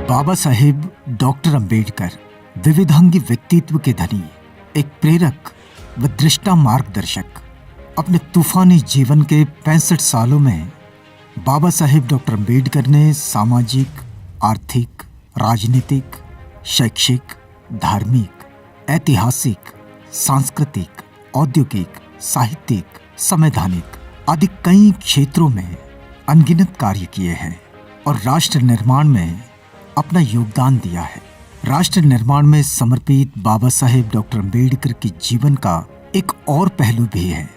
Baba Saheb doctor Ambedkar विविधांगी व्यक्तित्व के धनी, एक प्रेरक व दृष्टा मार्गदर्शक। अपने तूफानी जीवन के 65 सालों में बाबा साहेब डॉक्टर अंबेडकर ने सामाजिक, आर्थिक, राजनीतिक, शैक्षिक, धार्मिक, ऐतिहासिक, सांस्कृतिक, औद्योगिक, साहित्यिक, संवैधानिक आदि कई क्षेत्रों में अनगिनत कार्य किए हैं और राष्ट्र निर्माण में अपना योगदान दिया है। राष्ट्र निर्माण में समर्पित बाबा साहेब डॉक्टर अंबेडकर के जीवन का एक और पहलू भी है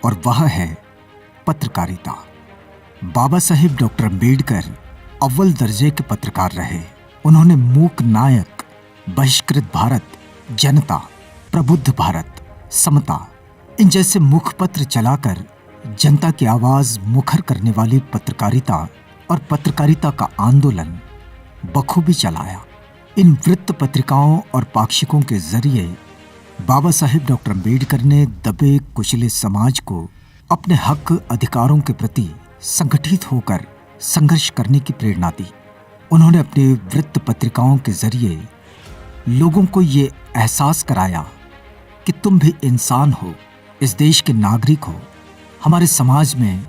और वह है पत्रकारिता। बाबा साहेब डॉक्टर अंबेडकर अव्वल दर्जे के पत्रकार रहे। उन्होंने मूक नायक, बहिष्कृत भारत, जनता, प्रबुद्ध भारत, समता इन जैसे मुखपत्र चलाकर जनता की आवाज मुखर करने वाली पत्रकारिता और पत्रकारिता का आंदोलन बखूबी चलाया। इन वृत्त पत्रिकाओं और पाक्षिकों के जरिए बाबा साहेब डॉक्टर अंबेडकर ने दबे कुचले समाज को अपने हक अधिकारों के प्रति संगठित होकर संघर्ष करने की प्रेरणा दी। उन्होंने अपने वृत्त पत्रिकाओं के जरिए लोगों को ये एहसास कराया कि तुम भी इंसान हो, इस देश के नागरिक हो। हमारे समाज में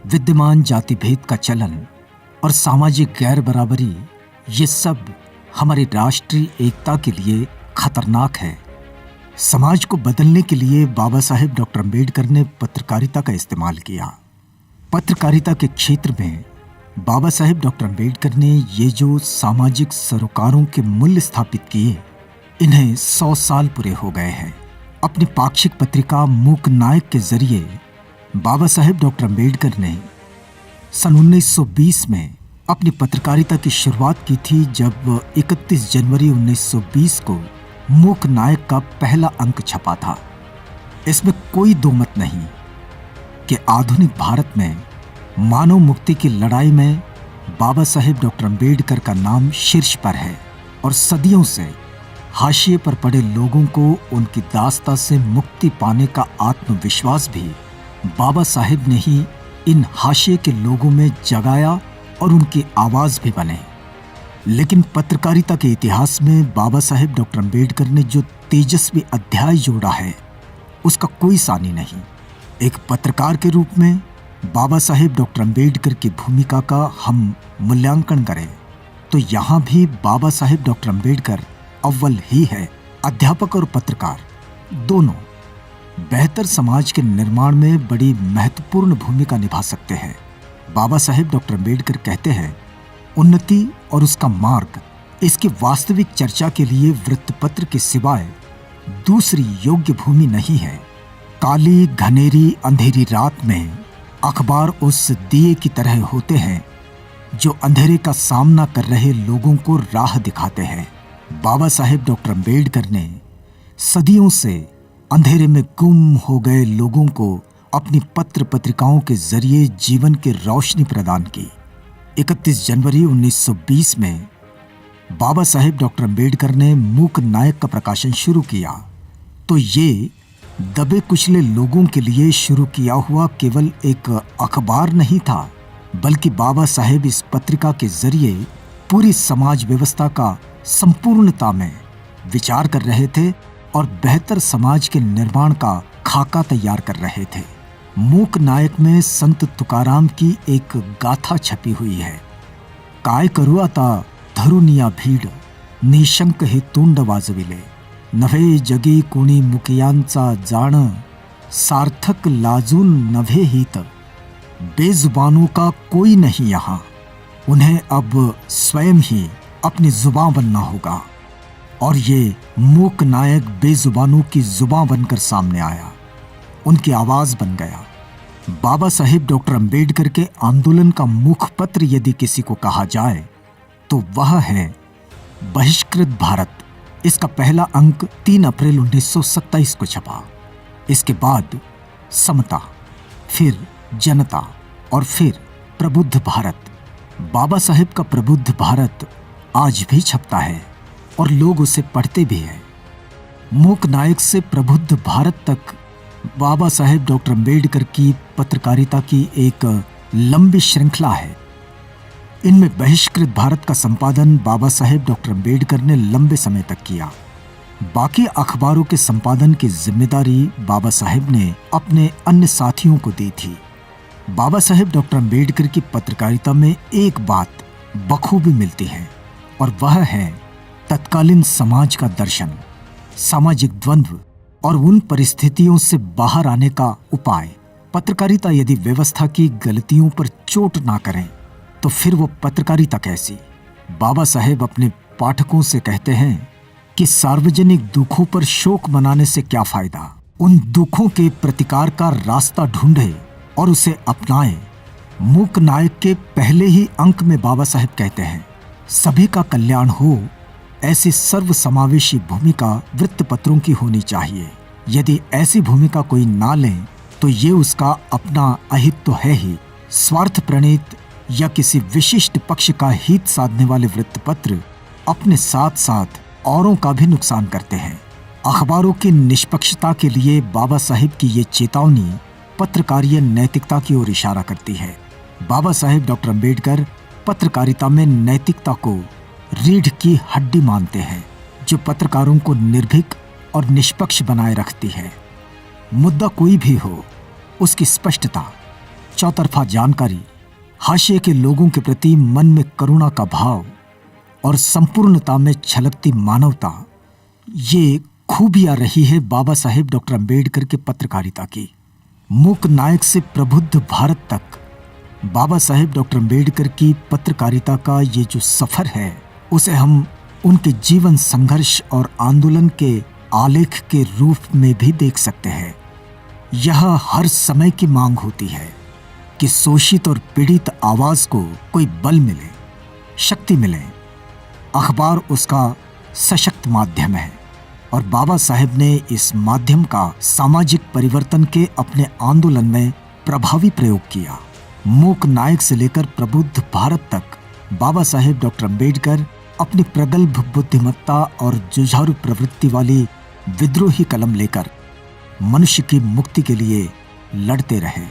विद्यमान जाति भेद का चलन और सामाजिक गैर बराबरी, ये सब हमारी राष्ट्रीय एकता के लिए खतरनाक है। समाज को बदलने के लिए बाबा साहेब डॉक्टर अंबेडकर ने पत्रकारिता का इस्तेमाल किया। पत्रकारिता के क्षेत्र में बाबा साहेब डॉक्टर अंबेडकर ने ये जो सामाजिक सरोकारों के मूल्य स्थापित किए, इन्हें 100 साल पूरे हो गए हैं। अपनी पाक्षिक पत्रिका मूक नायक के जरिए बाबा साहेब डॉक्टर अंबेडकर ने सन 1920 में अपनी पत्रकारिता की शुरुआत की थी, जब 31 जनवरी 1920 को मूक नायक का पहला अंक छपा था। इसमें कोई दो मत नहीं कि आधुनिक भारत में मानव मुक्ति की लड़ाई में बाबा साहेब डॉक्टर अंबेडकर का नाम शीर्ष पर है और सदियों से हाशिए पर पड़े लोगों को उनकी दास्ता से मुक्ति पाने का आत्मविश्वास भी बाबा साहेब ने ही इन हाशिए के लोगों में जगाया और उनकी आवाज भी बने। लेकिन पत्रकारिता के इतिहास में बाबा साहेब डॉक्टर अंबेडकर ने जो तेजस्वी अध्याय जोड़ा है, उसका कोई सानी नहीं। एक पत्रकार के रूप में बाबा साहेब डॉक्टर अंबेडकर की भूमिका का हम मूल्यांकन करें तो यहाँ भी बाबा साहेब डॉक्टर अंबेडकर अव्वल ही है। अध्यापक और पत्रकार दोनों बेहतर समाज के निर्माण में बड़ी महत्वपूर्ण भूमिका निभा सकते हैं। बाबा साहेब डॉक्टर अंबेडकर कहते हैं, उन्नति और उसका मार्ग, इसकी वास्तविक चर्चा के लिए वृत्तपत्र के सिवाय दूसरी योग्य भूमि नहीं है। काली घनेरी अंधेरी रात में अखबार उस दिए की तरह होते हैं जो अंधेरे का सामना कर रहे लोगों को राह दिखाते हैं। बाबा साहेब डॉक्टर अंबेडकर ने सदियों से अंधेरे में गुम हो गए लोगों को अपनी पत्र पत्रिकाओं के जरिए जीवन की रोशनी प्रदान की। 31 जनवरी 1920 में बाबा साहेब डॉक्टर अंबेडकर ने मूक नायक का प्रकाशन शुरू किया तो ये दबे कुचले लोगों के लिए शुरू किया हुआ केवल एक अखबार नहीं था, बल्कि बाबा साहेब इस पत्रिका के जरिए पूरी समाज व्यवस्था का संपूर्णता में विचार कर रहे थे और बेहतर समाज के निर्माण का खाका तैयार कर रहे थे। मूक नायक में संत तुकाराम की एक गाथा छपी हुई है। काय करू आता धरुनिया भीड, निशंक हे तोंड वाजविले, नव्हे जगी कोणी मुकियांचा जाण, सार्थक लाजून नव्हे हित, बेजुबानों का कोई नहीं यहाँ, उन्हें अब स्वयं ही अपनी जुबान बनना होगा। और ये मूक नायक बेजुबानों की जुबान बनकर सामने आया, उनकी आवाज बन गया। बाबा साहेब डॉक्टर अंबेडकर के आंदोलन का मुखपत्र यदि किसी को कहा जाए तो वह है बहिष्कृत भारत। इसका पहला अंक 3 अप्रैल 1927 को छपा। इसके बाद समता, फिर जनता और फिर प्रबुद्ध भारत। बाबा साहेब का प्रबुद्ध भारत आज भी छपता है और लोग उसे पढ़ते भी हैं। मूक नायक से प्रबुद्ध भारत तक बाबा साहेब डॉक्टर अंबेडकर की पत्रकारिता की एक लंबी श्रृंखला है। इनमें बहिष्कृत भारत का संपादन बाबा साहेब डॉक्टर अम्बेडकर ने लंबे समय तक किया। बाकी अखबारों के संपादन की जिम्मेदारी बाबा साहेब ने अपने अन्य साथियों को दी थी। बाबा साहेब डॉक्टर अम्बेडकर की पत्रकारिता में एक बात बखूबी मिलती है और वह है तत्कालीन समाज का दर्शन, सामाजिक द्वंद्व और उन परिस्थितियों से बाहर आने का उपाय। पत्रकारिता यदि व्यवस्था की गलतियों पर चोट ना करें तो फिर वो पत्रकारिता कैसी। बाबा साहेब अपने पाठकों से कहते हैं कि सार्वजनिक दुखों पर शोक मनाने से क्या फायदा, उन दुखों के प्रतिकार का रास्ता ढूंढे और उसे अपनाए। मूक नायक के पहले ही अंक में बाबा साहेब कहते हैं, सभी का कल्याण हो ऐसी सर्वसमावेशी भूमिका वृत्तपत्रों की होनी चाहिए। यदि ऐसी भूमिका कोई ना ले तो ये उसका अपना अहित तो है ही। स्वार्थ प्रणीत या किसी विशिष्ट पक्ष का हित साधने वाले वृत्तपत्र अपने साथ साथ औरों का भी नुकसान करते हैं। अखबारों की निष्पक्षता के लिए बाबा साहेब की ये चेतावनी पत्रकारीय नैतिकता की ओर इशारा करती है। बाबा साहेब डॉक्टर अम्बेडकर पत्रकारिता में नैतिकता को रीढ़ की हड्डी मानते हैं, जो पत्रकारों को निर्भीक और निष्पक्ष बनाए रखती है। मुद्दा कोई भी हो, उसकी स्पष्टता, चौतरफा जानकारी, हाशिए के लोगों के प्रति मन में करुणा का भाव और संपूर्णता में छलकती मानवता, ये खूबियां रही है बाबा साहेब डॉक्टर अम्बेडकर के पत्रकारिता की। मूक नायक से प्रबुद्ध भारत तक बाबा साहेब डॉक्टर अम्बेडकर की पत्रकारिता का ये जो सफर है, उसे हम उनके जीवन संघर्ष और आंदोलन के आलेख के रूप में भी देख सकते हैं। यह हर समय की मांग होती है कि शोषित और पीड़ित आवाज को कोई बल मिले, शक्ति मिले। अखबार उसका सशक्त माध्यम है और बाबा साहेब ने इस माध्यम का सामाजिक परिवर्तन के अपने आंदोलन में प्रभावी प्रयोग किया। मूक नायक से लेकर प्रबुद्ध भारत तक बाबा साहेब डॉक्टर अम्बेडकर अपनी प्रगल्भ बुद्धिमत्ता और जुझारू प्रवृत्ति वाली विद्रोही कलम लेकर मनुष्य की मुक्ति के लिए लड़ते रहे।